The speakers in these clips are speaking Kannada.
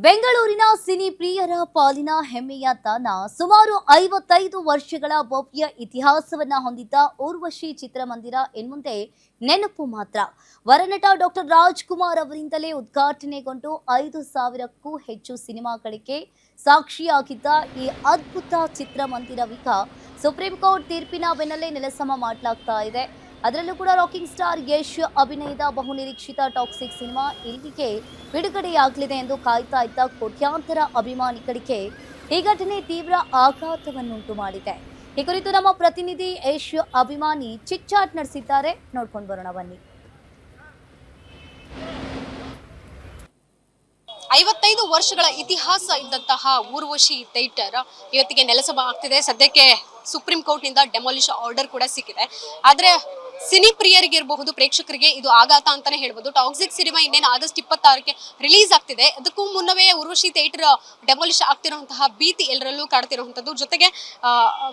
ಬೆಂಗಳೂರಿನ ಸಿನಿ ಪ್ರಿಯರ ಪಾಲಿನ ಹೆಮ್ಮೆಯ ತಾಣ ಸುಮಾರು 55 ವರ್ಷಗಳ ಭವ್ಯ ಇತಿಹಾಸವನ್ನ ಹೊಂದಿದ್ದ ಊರ್ವಶಿ ಚಿತ್ರಮಂದಿರ ಇನ್ಮುಂದೆ ನೆನಪು ಮಾತ್ರ. ವರನಟ ಡಾಕ್ಟರ್ ರಾಜ್ಕುಮಾರ್ ಅವರಿಂದಲೇ ಉದ್ಘಾಟನೆಗೊಂಡು 5,000ಕ್ಕೂ ಹೆಚ್ಚು ಸಿನಿಮಾಗಳಿಗೆ ಸಾಕ್ಷಿಯಾಗಿದ್ದ ಈ ಅದ್ಭುತ ಚಿತ್ರಮಂದಿರವೀಗ ಸುಪ್ರೀಂ ಕೋರ್ಟ್ ತೀರ್ಪಿನ ಬೆನ್ನಲ್ಲೇ ನೆಲಸಮ ಮಾಡಲಾಗ್ತಾ ಇದೆ. ಅದರಲ್ಲೂ ಕೂಡ ರಾಕಿಂಗ್ ಸ್ಟಾರ್ ಯಶ್ ಅಭಿನಯದ ಬಹುನಿರೀಕ್ಷಿತ ಟಾಕ್ಸಿಕ್ ಸಿನಿಮಾ ಇಲ್ಲಿಗೆ ಬಿಡುಗಡೆಯಾಗಲಿದೆ ಎಂದು ಕಾಯ್ತಾ ಇದ್ದ ಕೋಟ್ಯಾಂತರ ಅಭಿಮಾನಿಗಳಿಗೆ ಈ ಘಟನೆ ತೀವ್ರ ಆಘಾತವನ್ನುಂಟು ಮಾಡಿದೆ. ಈ ಕುರಿತು ನಮ್ಮ ಪ್ರತಿನಿಧಿ ಯಶ್ ಅಭಿಮಾನಿ ಚಿಟ್ ಚಾಟ್ ನಡೆಸಿದ್ದಾರೆ, ನೋಡ್ಕೊಂಡು ಬರೋಣ ಬನ್ನಿ. 55 ವರ್ಷಗಳ ಇತಿಹಾಸ ಇದ್ದಂತಹ ಊರ್ವಶಿ ಥಿಯೇಟರ್ ಇವತ್ತಿಗೆ ನೆಲಸಮ ಆಗ್ತಿದೆ. ಸದ್ಯಕ್ಕೆ ಸುಪ್ರೀಂ ಕೋರ್ಟ್ ನಿಂದ ಡೆಮಾಲಿಷ್ ಆರ್ಡರ್ ಕೂಡ ಸಿಕ್ಕಿದೆ. ಆದ್ರೆ ಸಿನಿ ಪ್ರಿಯರಿಗೆ ಇರಬಹುದು, ಪ್ರೇಕ್ಷಕರಿಗೆ ಇದು ಆಘಾತ ಅಂತಾನೆ ಹೇಳ್ಬೋದು. ಟಾಕ್ಸಿಕ್ ಸಿನಿಮಾ ಇನ್ನೇನು ಆಗಸ್ಟ್ 26ಕ್ಕೆ ರಿಲೀಸ್ ಆಗ್ತಿದೆ. ಅದಕ್ಕೂ ಮುನ್ನವೇ ಊರ್ವಶಿ ಥಿಯೇಟರ್ ಡೆಮಾಲಿಷ್ ಆಗ್ತಿರುವಂತಹ ಭೀತಿ ಎಲ್ಲರಲ್ಲೂ ಕಾಡ್ತಿರುವಂತದ್ದು. ಜೊತೆಗೆ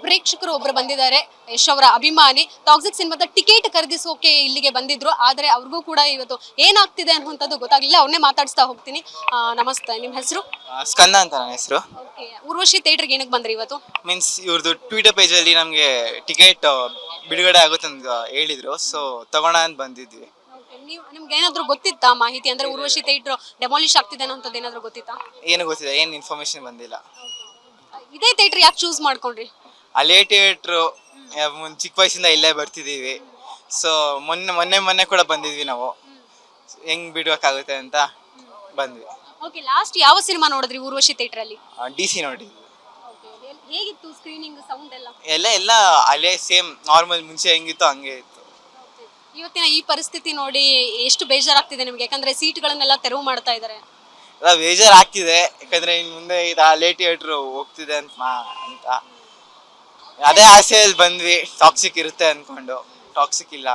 ಪ್ರೇಕ್ಷಕರು ಒಬ್ಬರು ಬಂದಿದ್ದಾರೆ, ಯಶ್ ಅವರ ಅಭಿಮಾನಿ. ಟಾಕ್ಸಿಕ್ ಸಿನಿಮಾದ ಟಿಕೆಟ್ ಖರೀದಿಸೋಕೆ ಇಲ್ಲಿಗೆ ಬಂದಿದ್ರು. ಆದ್ರೆ ಅವ್ರಿಗೂ ಕೂಡ ಇವತ್ತು ಏನಾಗ್ತಿದೆ ಅನ್ನುವಂಥದ್ದು ಗೊತ್ತಾಗ್ಲಿಲ್ಲ. ಅವ್ರನ್ನೇ ಮಾತಾಡಿಸ್ತಾ ಹೋಗ್ತೀನಿ. ನಮಸ್ತೆ, ನಿಮ್ಮ ಹೆಸರು? ಸ್ಕಂದ ಅಂತ ನನ್ನ ಹೆಸರು. ಊರ್ವಶಿ ಥಿಯೇಟರ್ಗೆ ಏನಕ್ಕೆ ಬಂದ್ರಿ ಇವತ್ತು? ಮೀನ್ಸ್ ಇವ್ರದ್ದು ಟ್ವಿಟರ್ ಪೇಜ್ ಅಲ್ಲಿ ನಮಗೆ ಟಿಕೆಟ್ ಬಿಡುಗಡೆ ಆಗುತ್ತೆ ಅಂತ ಹೇಳಿದ್ರು, ಸೊ ತಗೋಣ ಅಂತ ಬಂದಿದ್ವಿ. ನಿಮ್ಗೆ ಏನಾದ್ರು ಗೊತ್ತಿತ್ತಾ ಮಾಹಿತಿ? ಅಂದ್ರೆ ಊರ್ವಶಿ ಥಿಯೇಟರ್ ಡೆಮಾಲಿಷ್ ಆಗ್ತಿದೆ ಅನ್ನೋಂಥದ್ದು ಏನಾದ್ರು ಗೊತ್ತಿತ್ತಾ? ಏನು ಗೊತ್ತಿಲ್ಲ, ಏನು ಇನ್ಫಾರ್ಮೇಶನ್ ಬಂದಿಲ್ಲ. ಇದೇ ಥಿಯೇಟರ್ ಯಾಕೆ ಚೂಸ್ ಮಾಡ್ಕೊಂಡ್ರಿ? ಅಲ್ಲೇ ಥಿಯೇಟ್ರು ಚಿಕ್ಕ ವಯಸ್ಸಿಂದ ಇಲ್ಲೇ ಬರ್ತಿದ್ದೀವಿ. ಸೊ ಮೊನ್ನೆ ಕೂಡ ಬಂದಿದ್ವಿ ನಾವು, ಹೆಂಗ್ ಬಿಡ್ಬೇಕಾಗುತ್ತೆ ಅಂತ ಬಂದ್ವಿ. ಓಕೆ, ಲಾಸ್ಟ್ ಯಾವ ಸಿನಿಮಾ ನೋಡಿದ್ರಿ ಊರ್ವಶಿ ಥಿಯೇಟರ್ ಅಲ್ಲಿ? DC ನೋಡಿದ್ವಿ. ಹೇಗಿತ್ತು ಸ್ಕ್ರೀನಿಂಗ್, ಸೌಂಡ್ ಎಲ್ಲ? ಎಲ್ಲ ಅಲ್ಲೇ ಸೇಮ್ ನಾರ್ಮಲ್ ಮುಂಚೆ ಹೆಂಗಿತ್ತು ಹಂಗೆ ಇತ್ತು. ಇವತ್ತಿನ ಈ ಪರಿಸ್ಥಿತಿ ನೋಡಿ ಎಷ್ಟು ಬೇಜಾರಾಗ್ತಿದೆ ನಿಮ್ಗೆ? ಯಾಕಂದ್ರೆ ಸೀಟ್ಗಳನ್ನೆಲ್ಲ ತೆರವು ಮಾಡ್ತಾ ಇದ್ದಾರೆ. ಬೇಜಾರು ಆಗ್ತಿದೆ, ಯಾಕಂದ್ರೆ ಇನ್ ಮುಂದೆ ಇದು ಅಲ್ಲೇ ಥಿಯೇಟ್ರು ಹೋಗ್ತಿದೆ ಅಂತ ಅದೇ ಆಸೆಯಲ್ಲಿ ಬಂದ್ವಿ. ಟಾಕ್ಸಿಕ್ ಇರುತ್ತೆ ಅನ್ಕೊಂಡು, ಟಾಕ್ಸಿಕ್ ಇಲ್ಲ.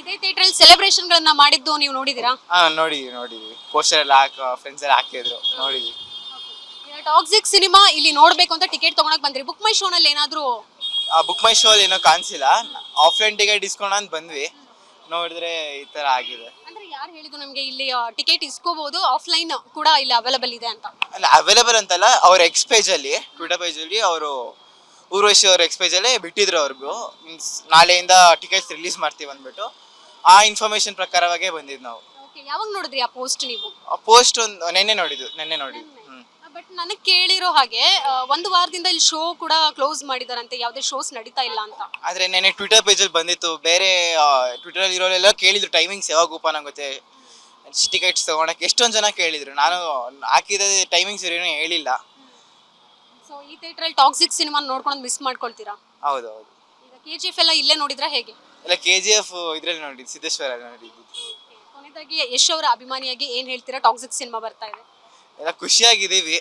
ಇದೇ ಥಿಯೇಟರ್ ಅಲ್ಲಿ ಸೆಲೆಬ್ರೇಷನ್ ಗಳನ್ನ ಮಾಡಿದ್ದು ನೀವು ನೋಡಿದೀರಾ? ನೋಡಿದ್ವಿ. ಪೋಸ್ಟರ್ ಎಲ್ಲ ಫ್ರೆಂಡ್ಸ್ ಎಲ್ಲ ಹಾಕಿದ್ರು, ನೋಡಿದ್ವಿ. ಟಾಕ್ಸಿಕ್ ಸಿನಿಮಾ ಇಲ್ಲಿ ನೋಡ್ಬೇಕು ಅಂತ ಟಿಕೆಟ್ ತಗೊಳಕ್ ಬಂದ್ರಿ. ಬುಕ್ ಮೈ ಶೋ ನಲ್ಲಿ ಏನಾದ್ರು? ಬುಕ್ ಮೈ ಶೋ ಅಲ್ಲಿ ಏನೋ ಕಾಣಿಸಿಲ್ಲ, ಆಫ್ಲೈನ್ ಟಿಕೆಟ್ ಇಸ್ಕೊಳ ಅಂತ ಬಂದ್ವಿ, ನೋಡಿದ್ರೆ ಈ ತರ ಆಗಿದೆ. ಅಂದ್ರೆ ಯಾರು ಹೇಳಿದ್ರು ನಮ್ಗೆ ಇಲ್ಲಿ ಟಿಕೆಟ್ ಇಸ್ಕೋಬಹುದು, ಆಫ್ಲೈನ್ ಕೂಡ ಇಲ್ಲಿ ಅವೈಲೇಬಲ್ ಇದೆ ಅಂತ? ಅಲ್ಲ, ಅವೈಲೇಬಲ್ ಅಂತಲ್ಲ, ಅವ್ರ ಎಕ್ಸ್ ಪೇಜ್ ಅಲ್ಲಿ, ಟ್ವಿಟರ್ ಪೇಜ್ ಅಲ್ಲಿ ಅವರು ಊರ್ವಶಿ ಅವ್ರ ಎಕ್ಸ್ ಪೇಜ್ ಅಲ್ಲೇ ಬಿಟ್ಟಿದ್ರು. ಅವ್ರಿಗೂ ಮೀನ್ಸ್ ನಾಳೆಯಿಂದ ಟಿಕೆಟ್ಸ್ ರಿಲೀಸ್ ಮಾಡ್ತೀವಿ ಅಂದ್ಬಿಟ್ಟು ಆ ಇನ್ಫಾರ್ಮೇಶನ್ ಪ್ರಕಾರವಾಗೇ ಬಂದಿದ್ದು ನಾವು. ಯಾವಾಗ ನೋಡಿದ್ರಿ ಆ ಪೋಸ್ಟ್ ನೀವು? ಆ ಪೋಸ್ಟ್ ನೆನ್ನೆ ನೋಡಿದ್ದು. ಬಟ್ ನನಗೆ ಕೇಳಿರೋ ಹಾಗೆ ಒಂದು ವಾರದಿಂದ ಇಲ್ಲಿ ಶೋ ಕೂಡ ಕ್ಲೋಸ್ ಮಾಡಿದಾರಂತೆ, ಯಾವುದೇ ಶೋಸ್ ನಡೀತಾ ಇಲ್ಲ ಅಂತ. ಆದ್ರೆ ನೆನ್ನೆ ಟ್ವಿಟರ್ ಪೇಜ್ ಅಲ್ಲಿ ಬಂದಿತ್ತು. ಬೇರೆ ಟ್ವಿಟರ್ ಅಲ್ಲಿ ಇರೋರೆಲ್ಲ ಕೇಳಿದ್ರು ಟೈಮಿಂಗ್ಸ್ ಯಾವಾಗ ಓಪನ್ ಆಗುತ್ತೆ ಟಿಕೆಟ್ಸ್ ತಗೊಳಕ್ಕೆ. ಎಷ್ಟೊಂದು ಜನ ಕೇಳಿದ್ರು, ನಾನು ಹಾಕಿದ ಟೈಮಿಂಗ್ಸ್ ಏನೂ ಹೇಳಿಲ್ಲ. ಸೊ ಈ ಥಿಯೇಟರ್ ಅಲ್ಲಿ ಟಾಕ್ಸಿಕ್ ಸಿನಿಮಾ ನೋಡ್ಕೊಂಡು ಮಿಸ್ ಮಾಡ್ಕೊಳ್ತೀರಾ? ಹೌದು. ಈಗ KGF ಎಲ್ಲ ಇಲ್ಲೇ ನೋಡಿದ್ರಾ ಹೇಗೆ? ಇಲ್ಲ, KGF ಇದ್ರಲ್ಲಿ ನೋಡಿದ್ದು, ಸಿದ್ದೇಶ್ವರ ನೋಡಿದ್ದು. ಕೊನೆಯದಾಗಿ ಯಶ್ ಅವರ ಅಭಿಮಾನಿಯಾಗಿ ಏನ್ ಹೇಳ್ತೀರಾ? ಟಾಕ್ಸಿಕ್ ಸಿನಿಮಾ ಬರ್ತಾ ಇದೆ, ಎಲ್ಲ ಖುಷಿಯಾಗಿದ್ದೀವಿ.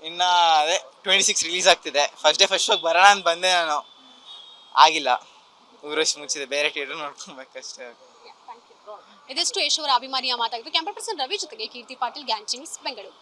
ಇನ್ನ ಅದೇ 26 ರಿಲೀಸ್ ಆಗ್ತಿದೆ. ಫಸ್ಟ್ ಡೇ ಫಸ್ಟ್ ಶೋಗೆ ಬರೋಣ ಅಂತ ಬಂದೆ, ನಾನು ಆಗಿಲ್ಲ. ಊರ್ವಶಿ ಮುಚ್ಚಿದೆ, ಬೇರೆ ಥಿಯೇಟರ್ ನೋಡ್ಕೊಬೇಕಷ್ಟೇ. ಇದೆಷ್ಟು ಯಶ್ ಅವರ ಅಭಿಮಾನಿಯ ಮಾತಾಗಿದ್ದು. ಕ್ಯಾಮರಾ ಪರ್ಸನ್ ರವಿ ಜೊತೆಗೆ ಕೀರ್ತಿ ಪಾಟೀಲ್, ಗ್ಯಾನ್ ಚಿಂಗ್ಸ್, ಬೆಂಗಳೂರು.